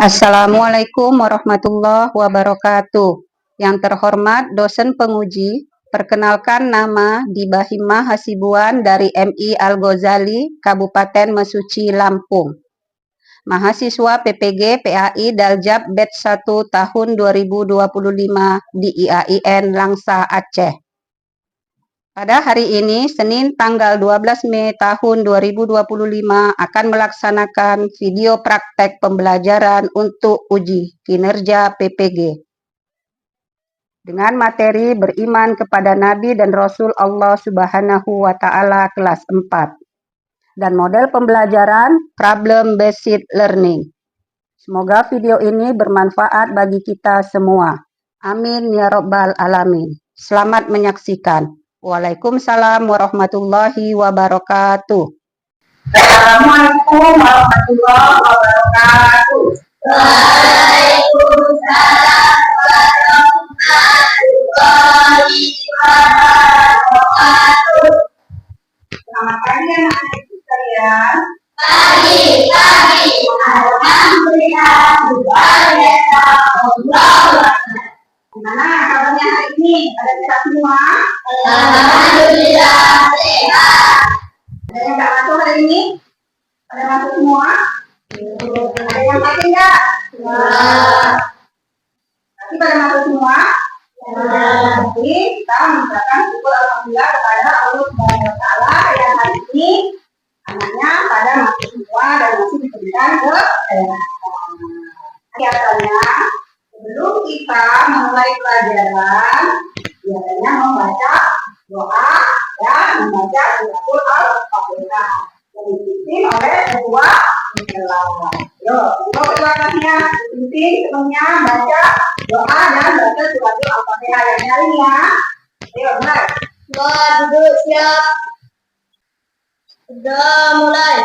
Assalamualaikum warahmatullahi wabarakatuh. Yang terhormat dosen penguji, perkenalkan nama Dibahimah Hasibuan dari MI Al-Ghazali, Kabupaten Mesuci, Lampung. Mahasiswa PPG PAI Daljab Batch 1 tahun 2025 di IAIN Langsa, Aceh. Pada hari ini, Senin tanggal 12 Mei tahun 2025 akan melaksanakan video praktek pembelajaran untuk uji kinerja PPG. Dengan materi beriman kepada Nabi dan Rasul Allah Subhanahu wa Ta'ala kelas 4. Dan model pembelajaran problem based learning. Semoga video ini bermanfaat bagi kita semua. Amin ya Rabbal Alamin. Selamat menyaksikan. Waalaikumsalam warahmatullahi wabarakatuh. Assalamualaikum warahmatullahi wabarakatuh. Waalaikumsalam warahmatullahi wabarakatuh. Selamat pagi anak-anak sekalian. Pagi. Alhamdulillah. Luar biasa. Allah. Gimana kabarnya hari ini? Ada sehat semua? Alhamdulillah sehat. Ada yang nggak masuk hari ini? Ada masuk semua? Ada yang sakit nggak? Tapi pada masuk semua? Jadi kita mengucapkan syukur alhamdulillah kepada Allah Subhanahu wa Ta'ala yang hari ini anaknya pada masuk semua dan masih diberikan kesehatan. Biasanya sebelum kita memulai pelajaran, biasanya membaca doa dan membaca suratul Al-Fatihah yang dipimpin oleh ketua selawat. Untuk kedua kalinya dipimpin sebelumnya baca doa dan baca suratul Al-Fatihah yang lain ya. Ayo mulai. Duduk siap. Sudah mulai.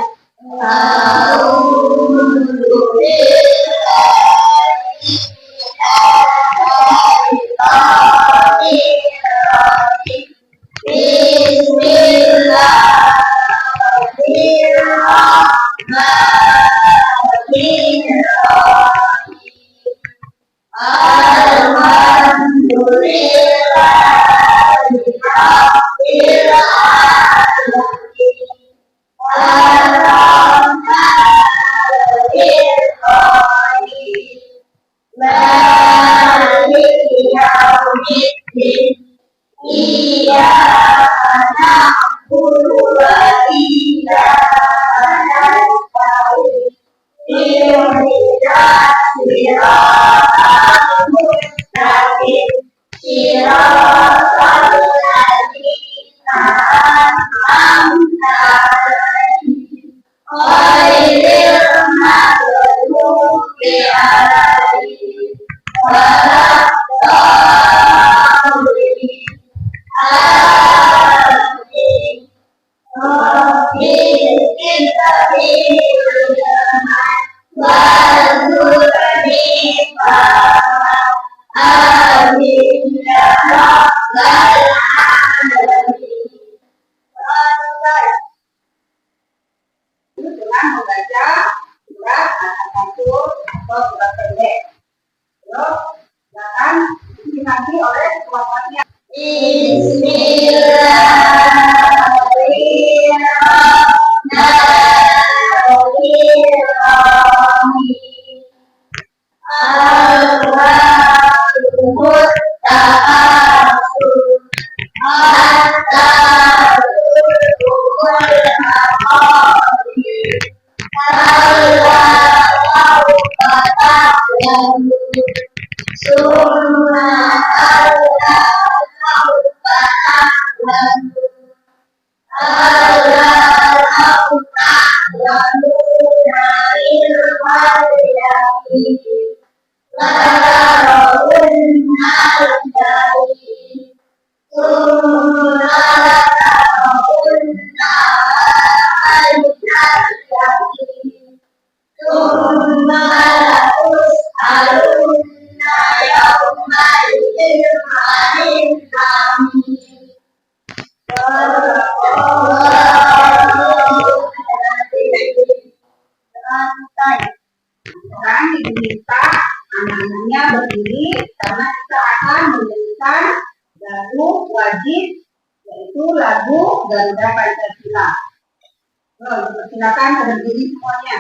Dengan membaca surat Al-Fatihah atau surat pendek. Terus silakan diganti oleh ketuanya. waktunya berdiri karena kita akan menyanyikan lagu wajib, yaitu lagu Garuda Pancasila. Silakan berdiri semuanya.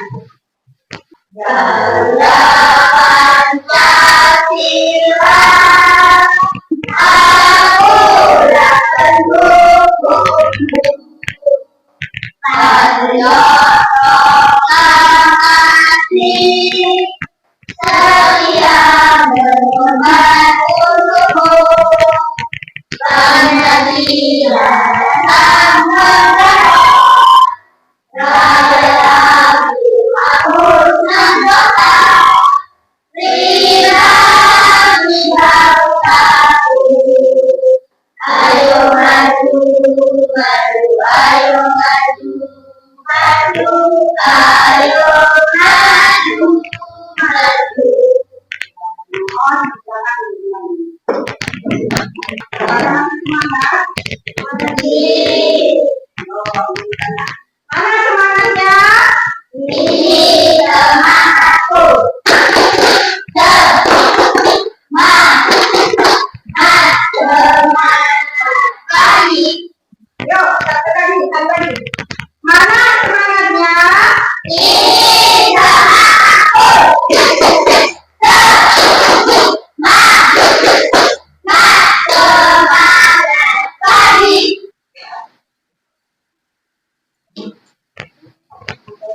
Garuda Pancasila, aku datang setia berkorban untukmu, Pancasila datang membawa hapuskan dosa, berilah kita satu. Ayo maju, maju, ayo maju, maju, ayo maju, maju. Mohon jangan diulangi. Sekarang semangat, mana semangatnya? Ini semangatku. Yuk, satu lagi. Mana semangatnya? Ini semangatku.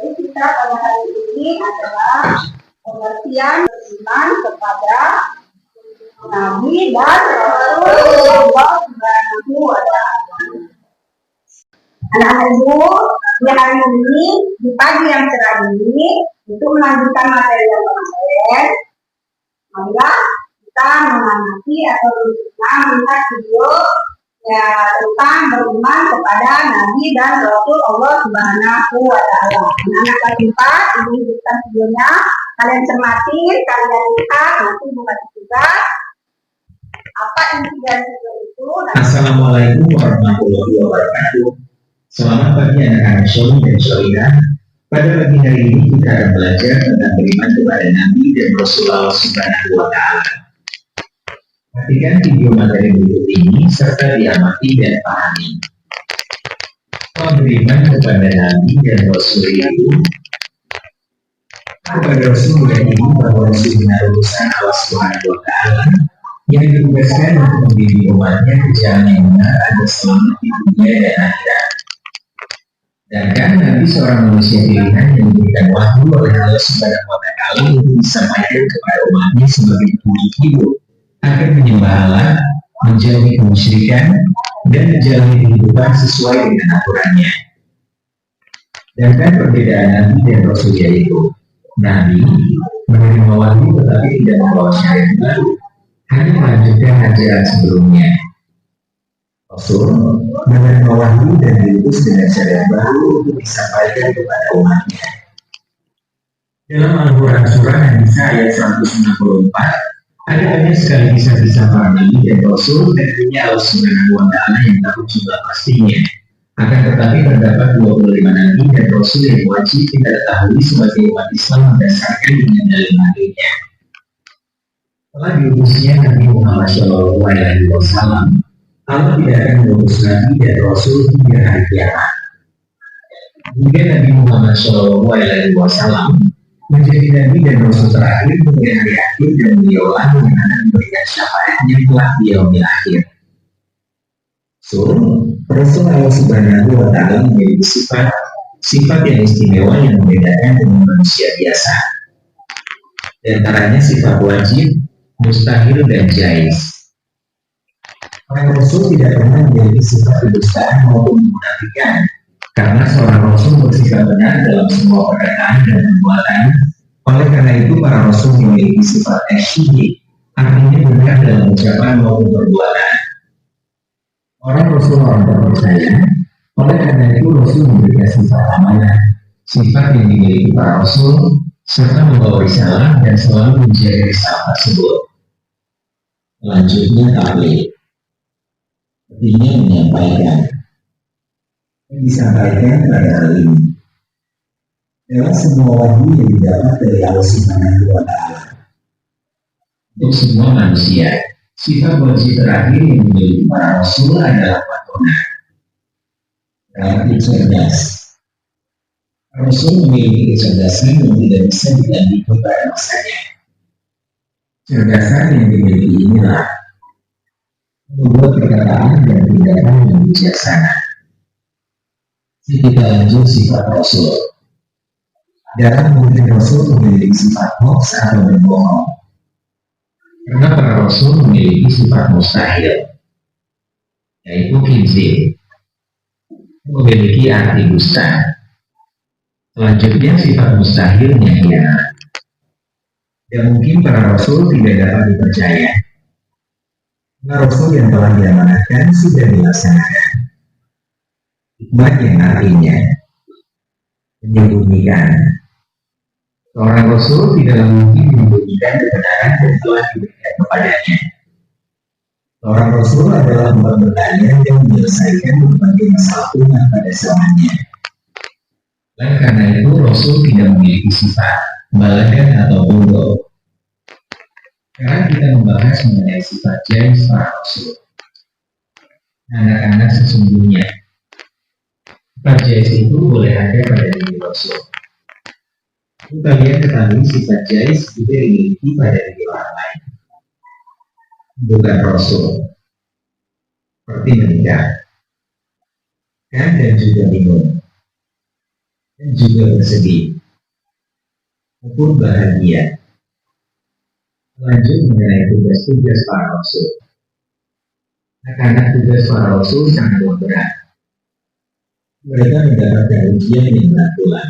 Jadi kita pada hari ini adalah pengertian beriman kepada Nabi dan Rasulullah Subhanahu wa Ta'ala. Anak-anak ibu, di hari ini, di pagi yang cerah ini, untuk melanjutkan materi yang kemarin, marilah kita mengamati atau melihat video ya tentang beriman kepada Nabi dan Rasul Allah Subhanahu wa Ta'ala. Anak-anak kelas 4, ini bukan videonya, kalian cermati, kalian lihat, nanti buka tugas apa inti dari video itu. Assalamualaikum warahmatullahi wabarakatuh. Selamat pagi anak-anak Syoli dan Syolina. Pada pagi hari ini kita akan belajar tentang beriman kepada Nabi dan Rasulullah Subhanahu wa Ta'ala. Perhatikan video materi berikut ini serta diamati dan pahami. Beriman kepada Nabi dan Rasul itu kepada Rasul ini bahwa Rasul benar utusan Allah Subhanahu wa Ta'ala yang ditugaskan untuk membimbing umatnya ke jalan yang benar agar selamat di dunia dan akhirat. Dan kan Nabi seorang manusia pilihan yang diberikan wahyu oleh Allah Subhanahu wa Ta'ala untuk disampaikan kepada umatnya sebagai petunjuk hidup agar menyembah Allah, menjauhi kemusyrikan, dan menjalani kehidupan sesuai dengan aturannya. Dan kan perbedaan Nabi dan Rasul yaitu Nabi menerima wahyu tetapi tidak membawa syariat baru, hanya melanjutkan ajaran sebelumnya. Rasul menerima wahyu dan diutus dengan syariat baru untuk disampaikan kepada umatnya. Dalam Al-Quran surah An-Nisa ayat 164, ada banyak sekali kisah-kisah para nabi dan rasul dan hanya Allah Subhanahu wa Ta'ala yang tahu jumlah pastinya. Akan tetapi terdapat 25 nabi dan rasul yang wajib kita ketahui sebagai umat Islam berdasarkan dengan dalil hadisnya. Setelah diutusnya Nabi Muhammad SAW, Allah tidak akan mengutus nabi dan rasul hingga hari kiamat. Hingga Nabi Muhammad SAW menjadi nabi dan rasul terakhir hingga hari akhir, dan beliaulah yang akan memberikan syafaatnya kelak di yaumil akhir. Rasul Allah Subhanahu wa Ta'ala memiliki sifat yang istimewa yang membedakan dengan manusia biasa. Di antaranya sifat wajib, mustahil, dan jaiz. Para rasul tidak pernah memiliki sifat kedustaan maupun kemunafikan, karena seorang rasul bersikap benar dalam semua perkataan dan perbuatan. Oleh karena itu para rasul memiliki sifat syahid, artinya benar dalam ucapan maupun perbuatan. Orang rasul orang terpercaya. Oleh karena itu rasul memberikan sifat amanah, sifat yang dimiliki para rasul, serta membawa risalah dan selalu menjaga risalah tersebut. Selanjutnya tabligh, artinya menyampaikan. Yang disampaikan pada hal ini adalah semua wahyu yang didapat dari Allah Subhanahu wa Ta'ala. Untuk semua manusia, sifat wajib terakhir yang dimiliki para rasul adalah patona, relatif cerdas. Rasul memiliki kecerdasan yang tidak bisa ditandingi pada masanya. Kecerdasan yang dimiliki inilah membuat perkataan dan tindakan yang bijaksana. Kita lanjut sifat Rasul. Dalam mungkin Rasul memiliki sifat hoax atau berbohong. Karena para Rasul memiliki sifat mustahil, yaitu kinzil, memiliki arti dusta. Selanjutnya sifat mustahilnya khianat. Dan mungkin para Rasul tidak dapat dipercaya. Karena Rasul yang telah diamanatkan sudah dilaksanakan. Hikmat yang artinya menyembunyikan. Seorang Rasul tidaklah mungkin menyembunyikan kebenaran yang telah diberikan kepadanya. Seorang Rasul adalah tempat bertanya dan menyelesaikan berbagai masalah umat pada zamannya. Dan karena itu Rasul tidak memiliki sifat balagan atau bodoh. Sekarang kita membahas mengenai sifat jais para Rasul. Anak-anak sesungguhnya, sifat jais itu boleh ada pada diri Rasul. Kalian ketahui sifat jais juga dimiliki pada diri orang lain, bukan Rasul, seperti menikah, dan juga minum, dan juga bersedih, maupun bahagia. Lanjut mengenai tugas-tugas para Rasul. Anak-anak tugas para Rasul sangat berat. Mereka mendapatkan ujian yang berat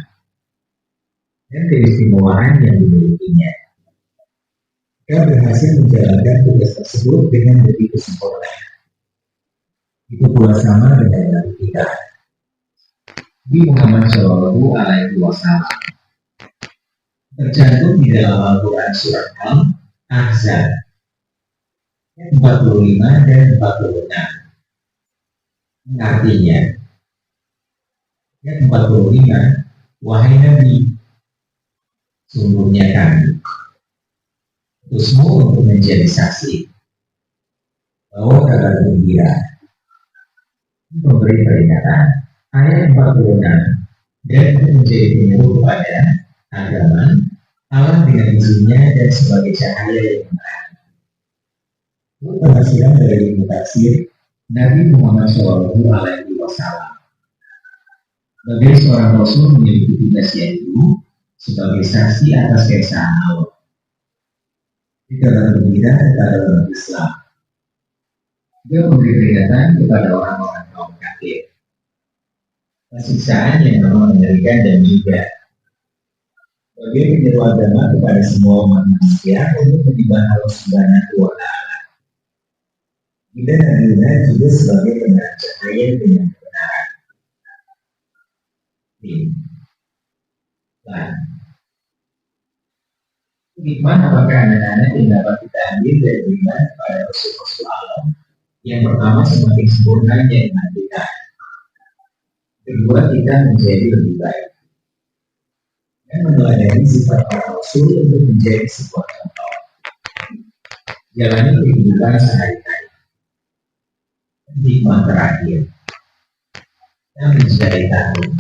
dan keistimewaan yang dimilikinya. Mereka berhasil menjalankan tugas tersebut dengan begitu sempurna. Itu pula sama dengan Nabi kita, Nabi Muhammad Shallallahu Alaihi Wasallam. Tercantum di dalam Al-Quran surat Al-Ahzab 45 dan 46. Artinya, ayat 45, wahai Nabi, sungguhnya kami utusmu untuk menjadi saksi bahwa kabar gembira, memberi peringatan. Ayat 46, dan menjadi penyuruh kepada agama Allah dengan izinnya dan sebagai cahaya yang menerang. Penafsiran dari Ibnu Katsir, Nabi Muhammad Shallallahu Alaihi Wasallam sebagai seorang Rasul memiliki tugas yaitu sebagai saksi atas keesaan Allah. Kabar gembira kepada orang Islam. Dia memberi peringatan kepada orang-orang kaum kafir. Siksaan yang memang mengerikan dan juga sebagai penyeru agama kepada semua umat manusia untuk menyembah Allah Subhanahu wa Ta'ala. Dan Nabi juga sebagai penerang cahaya dengan kebenaran. Hikmah apakah anak-anak yang dapat kita ambil dari beriman kepada Rasul Allah? Yang pertama, semakin sempurnanya iman kita. Kedua, kita menjadi lebih baik dan meneladani sifat para Rasul untuk menjadi sebuah contoh. Jalani kehidupan sehari-hari. Hikmah terakhir, kita menjadi takut.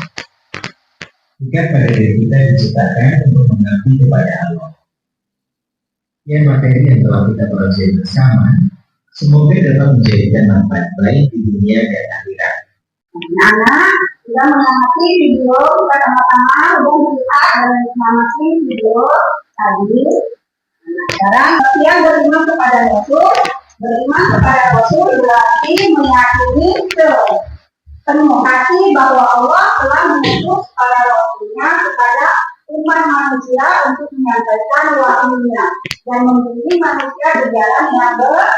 Jika pada diri kita diciptakan untuk mengabdi kepada Allah. Yang materi yang telah kita pelajari bersama, semoga dapat menjadikan manfaat baik di dunia dan akhirat. Anak-anak sudah mengamati video kita sama-sama sudah melihat dan mengamati video tadi. Nah, sekarang yang beriman kepada Rasul berarti meyakini penuh hati bahwa Allah telah mengutus para Rasulnya kepada umat manusia untuk menyampaikan wahyunya dan membimbing manusia berjalan yang benar.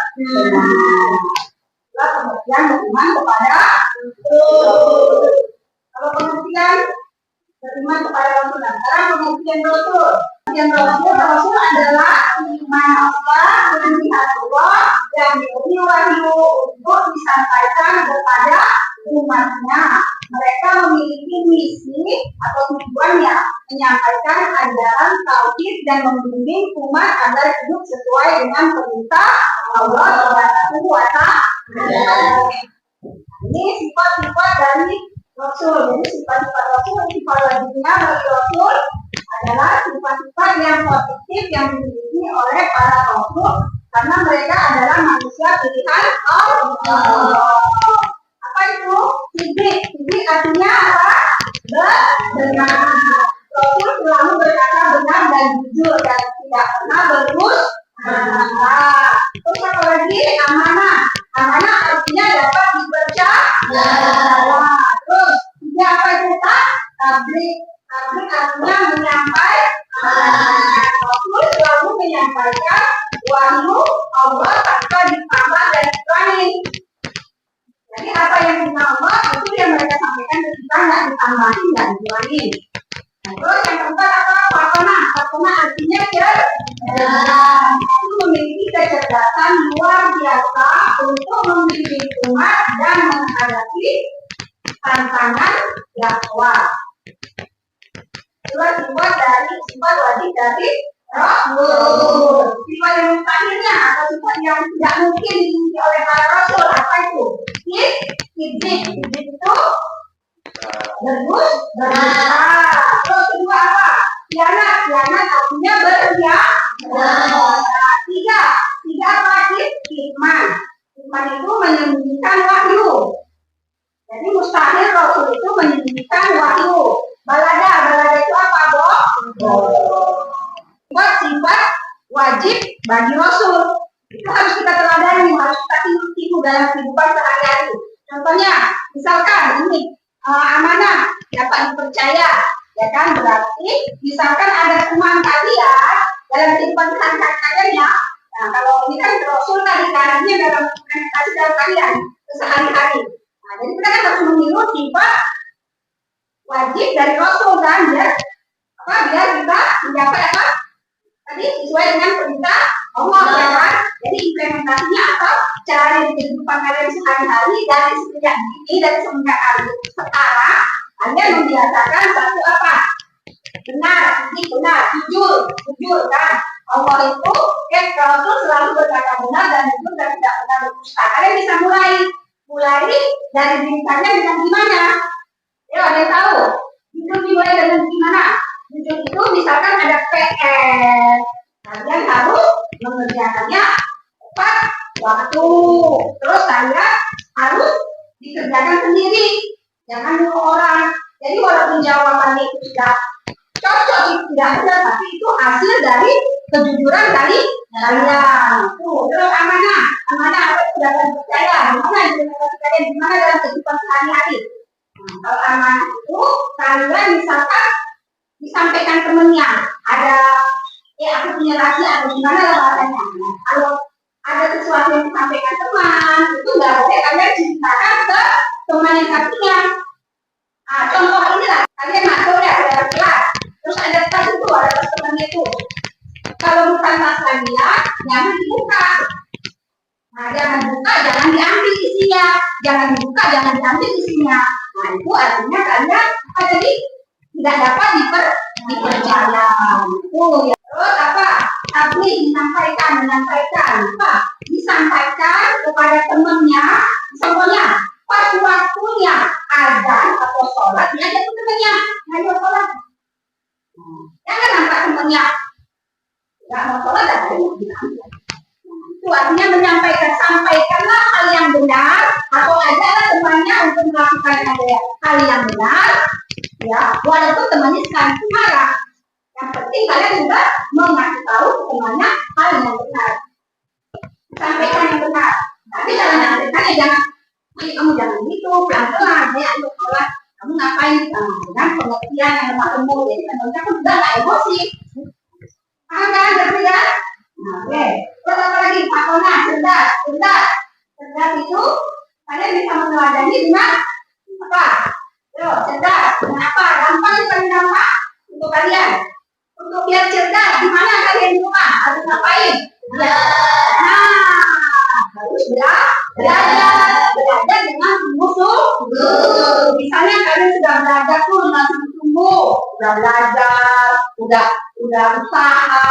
Itulah pengertian beriman kepada Rasul. Kalau pengertian beriman kepada Rasul, sekarang pengertian Rasul. Rasul adalah iman Allah dengan pihak Allah yang diberi wahyu untuk disampaikan kepada umatnya mereka memiliki misi atau tujuan ya menyampaikan ajaran tauhid dan membimbing umat agar hidup sesuai dengan perintah Allah Subhanahu wa Ta'ala. Ini sifat-sifat dari Rasul. Jadi sifat-sifat Rasul, sifat wajibnya bagi Rasul adalah sifat-sifat yang positif yang dimiliki oleh para Rasul karena mereka adalah manusia pilihan Allah. Apa itu? Sidik. Sidik artinya apa? Benar. Rasul selalu berkata benar dan jujur dan tidak pernah berdusta. Terus apa lagi? Amanah. Amanah artinya dapat dipercaya. Terus tiga apa itu Pak? Tablik. Tablik artinya menyampaikan. Rasul selalu menyampaikan wahyu Allah tanpa ditambah dan dikurangi. Jadi apa yang kita Allah itu yang mereka sampaikan ke kita nggak ditambahin dan dikurangi. Nah, terus yang keempat apa? Fatona. Fatona artinya cerdas. Itu memiliki kecerdasan luar biasa untuk membimbing umat dan menghadapi tantangan dakwah. Itulah sifat wajib dari Rasul. Sifat yang mustahilnya atau sifat yang tidak mungkin dimiliki oleh para Rasul apa itu? Sidik. Sidik itu berdusta. Terus kedua apa? Khianat. Khianat artinya berkhianat. Tiga apa? Kitman. Kitman itu menyembunyikan wahyu. Jadi mustahil Rasul itu menyembunyikan wahyu. Balada itu apa, Sifat wajib bagi Rasul. Itu harus kita teladani, harus kita tiru dalam kehidupan sehari-hari. Contohnya, misalkan ini amanah dapat dipercaya, ya kan? Berarti misalkan ada teman kalian dalam kehidupan sehari-hari ya. Nah, kalau ini kan Rasul tadi caranya dalam komunikasi dalam kalian sehari-hari. Nah, jadi kita kan harus meniru sifat wajib dari Rasul kan ya. Biar kita mencapai apa? Tadi sesuai dengan perintah Allah ya kan. Jadi implementasinya atau cara di kehidupan kalian sehari-hari dari sejak ini dari semenjak hari sekarang kalian membiasakan satu apa? Benar, ini benar, jujur kan. Allah itu Rasul selalu berkata benar dan jujur dan tidak pernah berdusta. Kalian bisa mulai dari bintangnya dengan gimana? Ya ada yang tahu? Jujur dimulai dengan gimana? Jujur itu misalkan ada PR, kalian harus mengerjakannya tepat waktu. Terus kalian harus dikerjakan sendiri, jangan nunggu orang. Jadi walaupun jawabannya itu sudah cocok, tidak ada, tapi itu hasil dari kejujuran dari kalian. Terus amanah apa itu dapat dipercaya? Gimana dalam kehidupan sehari-hari? Nah, kalau amanah itu kalian misalkan disampaikan temennya ada aku punya rahasia atau gimana lah bahasanya. Nah, kalau ada sesuatu yang disampaikan teman itu nggak boleh kalian ceritakan ke teman yang satunya. Nah, contoh inilah kalian masuk ya ke dalam kelas terus ada tas itu ada tas temannya itu. Kalau bukan tas kalian jangan dibuka. Nah, jangan buka, jangan diambil isinya. Jangan dibuka, jangan diambil isinya. Nah, itu artinya kalian jadi tidak dapat dipercaya. Itu ya. Terus apa? Tapi menyampaikan apa? Disampaikan kepada temannya. Contohnya, pas waktunya azan atau sholat, diajak ke temannya. Ayo sholat. Jangan nampak temannya nggak mau sholat dan ada yang bilang. Itu artinya sampaikanlah hal yang benar atau ajaklah temannya untuk melakukan hal yang benar ya, walaupun temannya sekarang itu marah. Yang penting kalian juga mengasih tahu temannya hal yang benar, sampaikan yang benar. Tapi dalam menyampaikannya jangan kamu jangan gitu, pelan-pelan ya, ayo sholat kamu ngapain dengan pengertian yang lemah lembut. Jadi temannya pun sudah nggak emosi. Kan berarti ya. Nah, oke. Terus apa lagi? Fatona, cerdas. Cerdas itu kalian bisa meneladani dengan apa? Cerdas. Kenapa? Gampang itu paling gampang untuk kalian. Untuk biar cerdas, gimana kalian di rumah? Harus ngapain? Harus belajar dengan musuh. Misalnya sudah belajar tuh dengan sungguh-sungguh, udah belajar, udah usaha,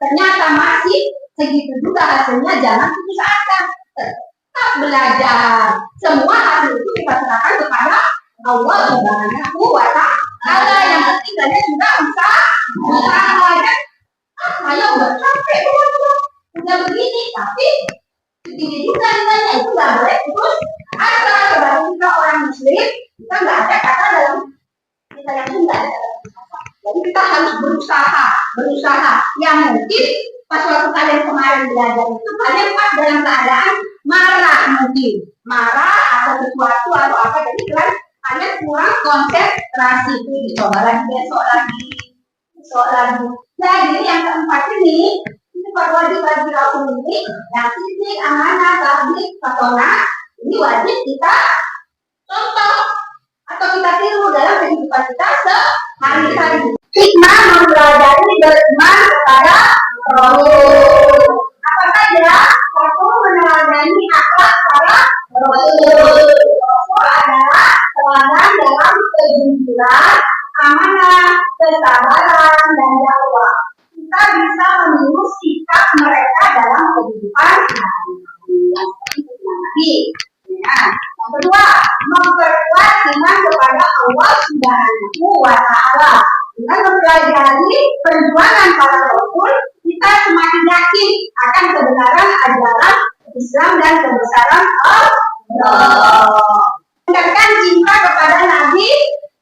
ternyata masih segitu juga hasilnya, jangan putus asa, tetap belajar. Semua hasil itu kita serahkan kepada Allah Subhanahu wa Ta'ala. Yang penting kalian sudah usaha ya. Saya udah capek, udah begini, tapi begini juga nilainya, itu nggak boleh putus asa. Sebagai kita orang muslim, kita nggak ada kata dalam kita yang tidak ada kata putus asa. Jadi kita harus berusaha. Yang mungkin pas waktu kalian kemarin belajar itu kalian pas dalam keadaan marah, mungkin marah atau sesuatu atau apa, jadi kalian kurang konsentrasi. Itu dicoba lagi, besok lagi. Jadi yang keempat ini wajib bagi Rasul ini yang sisi amanah tablik fatona ini wajib kita contoh atau kita tiru dalam kehidupan kita sehari-hari. Hikmah mempelajari beriman kepada Rasul. Apa saja? Satu, meneladani akhlak para Rasul. Rasul adalah teladan dalam kejujuran, amanah, kesabaran, dan dakwah. Kita bisa meniru sikap mereka dalam kehidupan sehari-hari. Yang kedua, memperkuat iman kepada Allah Subhanahu wa Ta'ala. Dengan mempelajari perjuangan para Rasul, kita semakin yakin akan kebenaran ajaran Islam dan kebesaran Allah. Meningkatkan cinta kepada Nabi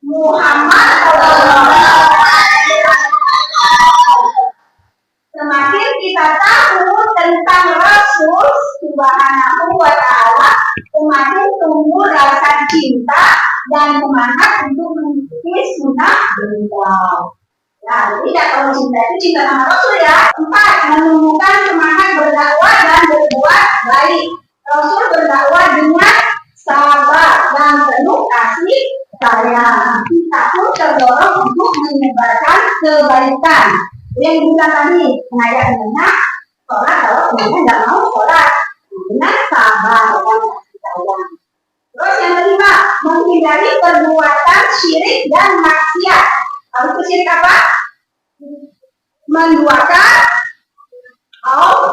Muhammad SAW. Semakin kita tahu tentang Rasul Subhanahu wa Ta'ala, semakin tumbuh rasa cinta dan semangat untuk mengikuti sunnah beliau. Nah, jadi kalau cinta itu cinta sama Rasul ya. 4, menumbuhkan semangat berdakwah dan berbuat baik. Rasul berdakwah dengan sabar dan penuh kasih sayang. Kita pun terdorong untuk menyebarkan kebaikan. Yang kita tadi mengajak sholat kalau sebenarnya nggak mau sholat dengan sabar dan kasih sayang. Terus yang kelima, menghindari perbuatan syirik dan maksiat. Kalau itu syirik apa? Menduakan Allah.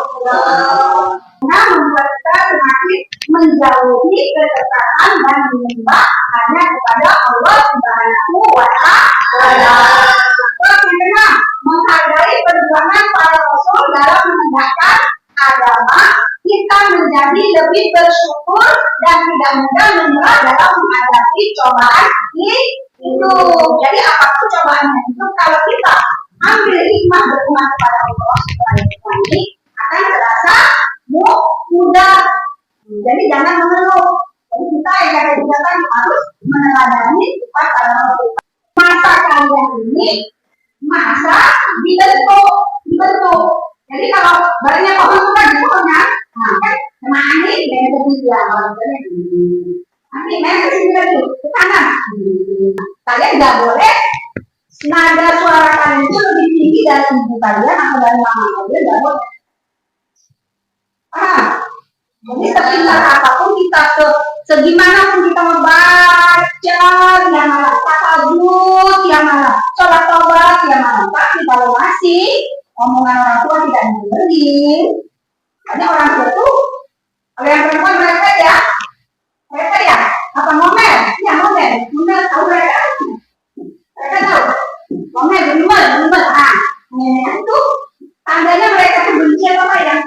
Nah, membuat kita semakin menjauhi kesesatan dan menyembah hanya kepada Allah Subhanahu wa Ta'ala. Terus yang keenam, menghargai perjuangan para Rasul dalam menegakkan agama. Kita menjadi lebih bersyukur dan tidak mudah menyerah dalam menghadapi cobaan itu. Jadi apapun cobaannya itu, kalau kita ambil hikmah beriman kepada Allah ini akan terasa mudah. Jadi jangan mengeluh. Jadi kita yang harus meneladani sifat para Rasul. Masa kalian ini masa dibentuk. Jadi kalau banyak pohon sudah di pohonnya, nah kan kena angin dan kemudian nanti mereka sini lagi ke kanan. Kalian nggak boleh nada suara kalian itu lebih tinggi dari ibu kalian atau dari mama kalian, nggak boleh. Jadi sepintar apapun kita, segimanapun kita membaca, yang malah tahajud, yang malah sholat tobat, yang malah tapi kalau masih omongan orang tua tidak didengerin, karena orang tua tuh, kalau yang perempuan mereka ya, apa ngomel, ya ngomel tahu mereka tahu, ngomel, bimbel, itu tandanya mereka tuh benci apa ya.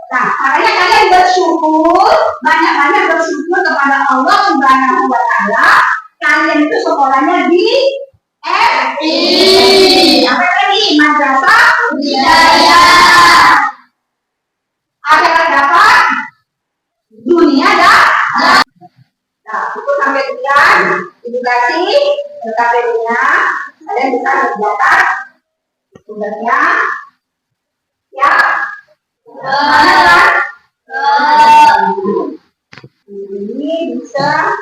Nah, makanya kalian bersyukur, banyak-banyak bersyukur kepada Allah Subhanahu wa Ta'ala. Kalian itu sekolahnya di FI. Apa tadi? Madrasah Hidayah. Akhirat dapat, dunia dah. Nah, itu sampai sekian edukasi LKPD-nya. Kalian bisa mencatat sumbernya. Ya. Ini bisa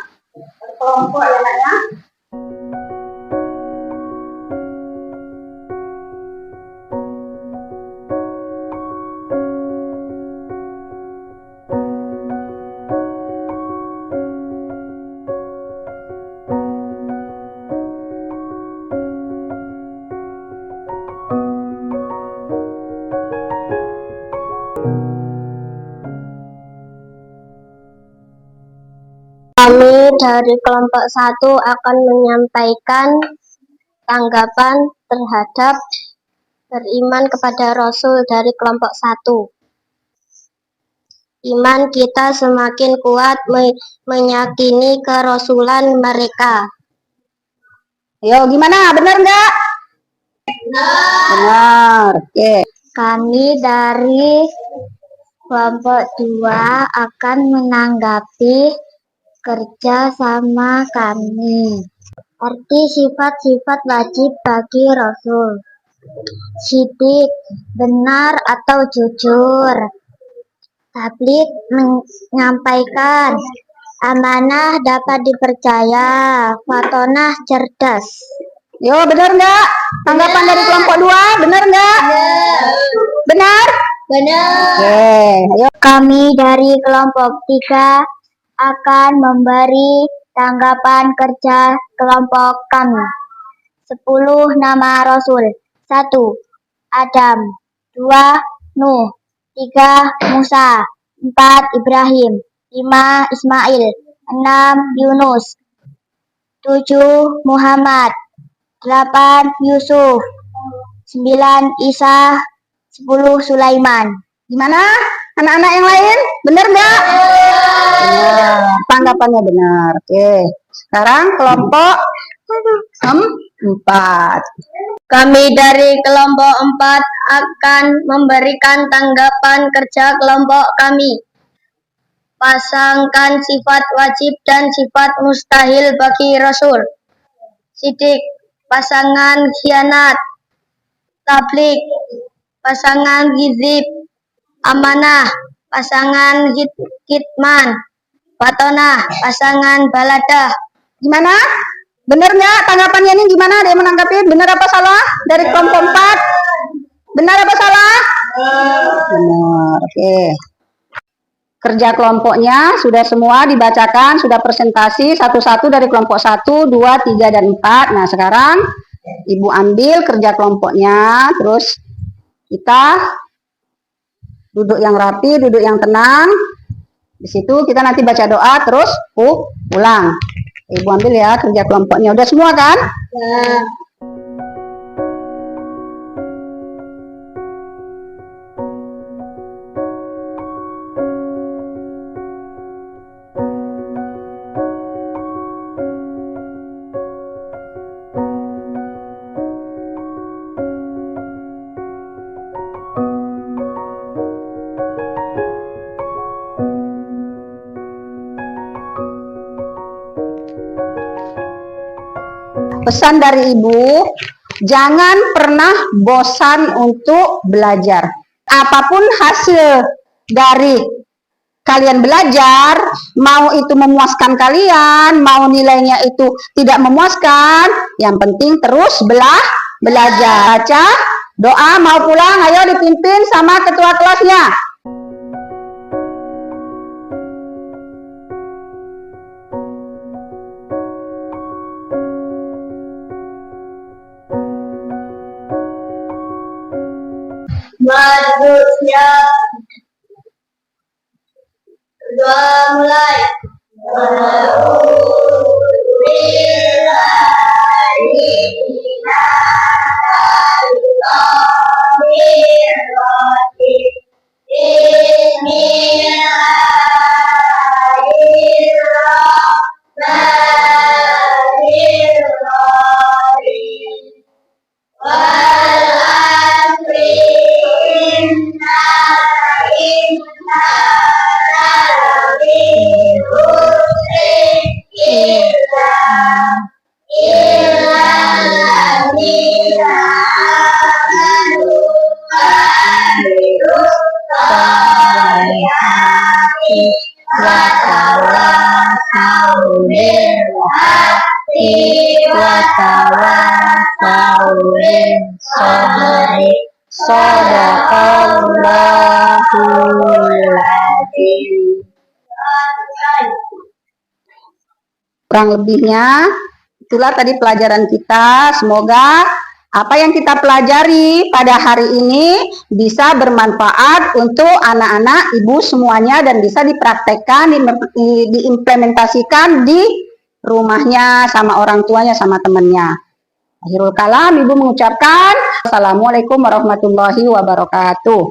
berkelompok ya nak. dari kelompok 1 akan menyampaikan tanggapan terhadap beriman kepada Rasul dari kelompok 1. Iman kita semakin kuat meyakini kerasulan mereka. Ayo, gimana? Benar nggak? Benar. Oke. Kami dari kelompok 2 akan menanggapi kerja sama kami. Arti sifat-sifat wajib bagi Rasul. Shidik, benar atau jujur. Tabligh, menyampaikan. Amanah, dapat dipercaya. Fatonah, cerdas. Yo, benar nggak? Tanggapan dari kelompok 2, benar nggak? Benar? Benar. Oke, ayo. Kami dari kelompok 3 akan memberi tanggapan kerja kelompok kami. 10 nama Rasul. 1. Adam. 2. Nuh. 3. Musa. 4. Ibrahim. 5. Ismail. 6. Yunus. 7. Muhammad. 8. Yusuf. 9. Isa. 10. Sulaiman. Gimana? Anak-anak yang lain? Benar nggak? Benar. Tanggapannya benar. Oke. Sekarang kelompok 4. Kami dari kelompok 4 akan memberikan tanggapan kerja kelompok kami. Pasangkan sifat wajib dan sifat mustahil bagi Rasul. Sidik, pasangan khianat. Tabligh, pasangan hizib. Amanah, pasangan kitman. Fatonah, pasangan baladah. Gimana? Benar nggak tanggapannya ini gimana? Ada yang menanggapi? Benar apa salah? Dari kelompok 4? Benar apa salah? Benar. Oke. Kerja kelompoknya sudah semua dibacakan, sudah presentasi satu-satu dari kelompok 1, 2, 3, dan 4. Nah, sekarang Ibu ambil kerja kelompoknya, terus kita duduk yang rapi, duduk yang tenang. Di situ kita nanti baca doa, terus pulang. Ibu ambil ya kerja kelompoknya. Udah semua kan? Ya. Pesan dari Ibu, jangan pernah bosan untuk belajar. Apapun hasil dari kalian belajar, mau itu memuaskan kalian, mau nilainya itu tidak memuaskan, yang penting terus belajar. Baca, doa, mau pulang, ayo dipimpin sama ketua kelasnya. Manusia. Doa mulai. Kurang lebihnya itulah tadi pelajaran kita. Semoga apa yang kita pelajari pada hari ini bisa bermanfaat untuk anak-anak ibu semuanya dan bisa dipraktekkan, diimplementasikan di rumahnya sama orang tuanya, sama temannya. Akhirul kalam, ibu mengucapkan Assalamualaikum warahmatullahi wabarakatuh.